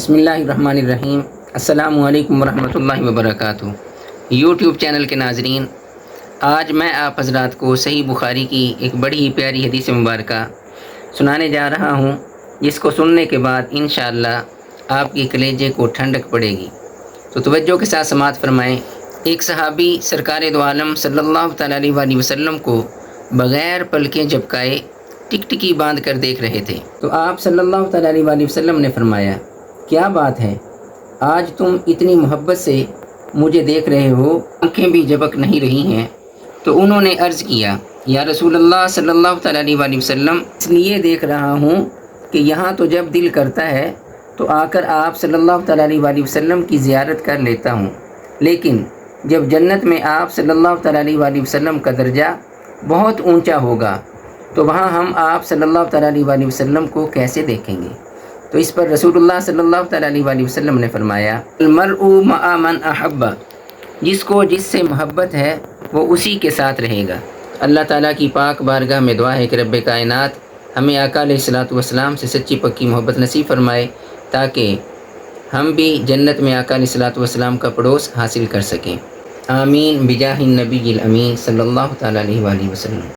بسم اللہ الرحمن الرحیم۔ السلام علیکم ورحمۃ اللہ وبرکاتہ۔ یوٹیوب چینل کے ناظرین، آج میں آپ حضرات کو صحیح بخاری کی ایک بڑی ہی پیاری حدیث مبارکہ سنانے جا رہا ہوں، جس کو سننے کے بعد انشاءاللہ آپ کے کلیجے کو ٹھنڈک پڑے گی۔ تو توجہ کے ساتھ سماعت فرمائیں۔ ایک صحابی سرکار دو عالم صلی اللہ تعالیٰ علیہ وآلہ وسلم کو بغیر پلکیں جھپکائے ٹکٹکی باندھ کر دیکھ رہے تھے، تو آپ صلی اللہ تعالیٰ علیہ وآلہ وسلم نے فرمایا، کیا بات ہے، آج تم اتنی محبت سے مجھے دیکھ رہے ہو، آنکھیں بھی جھپک نہیں رہی ہیں؟ تو انہوں نے عرض کیا، یا رسول اللہ صلی اللہ تعالیٰ علیہ وآلہ وسلم، اس لیے دیکھ رہا ہوں کہ یہاں تو جب دل کرتا ہے تو آ کر آپ صلی اللہ تعالیٰ علیہ وآلہ وسلم کی زیارت کر لیتا ہوں، لیکن جب جنت میں آپ صلی اللہ تعالیٰ علیہ وآلہ وسلم کا درجہ بہت اونچا ہوگا تو وہاں ہم آپ صلی اللہ تعالیٰ علیہ وآلہ وسلم کو کیسے دیکھیں گے؟ تو اس پر رسول اللہ صلی اللہ تعالیٰ علیہ وآلہ وسلم نے فرمایا، المرء مع من احب، جس کو جس سے محبت ہے وہ اسی کے ساتھ رہے گا۔ اللہ تعالیٰ کی پاک بارگاہ میں دعا ہے کہ رب کائنات ہمیں آقا علیہ الصلوۃ والسلام سے سچی پکی محبت نصیب فرمائے، تاکہ ہم بھی جنت میں آقا علیہ الصلوۃ والسلام کا پڑوس حاصل کر سکیں۔ آمین بجاہ النبی الامین صلی اللہ تعالیٰ علیہ وآلہ وسلم۔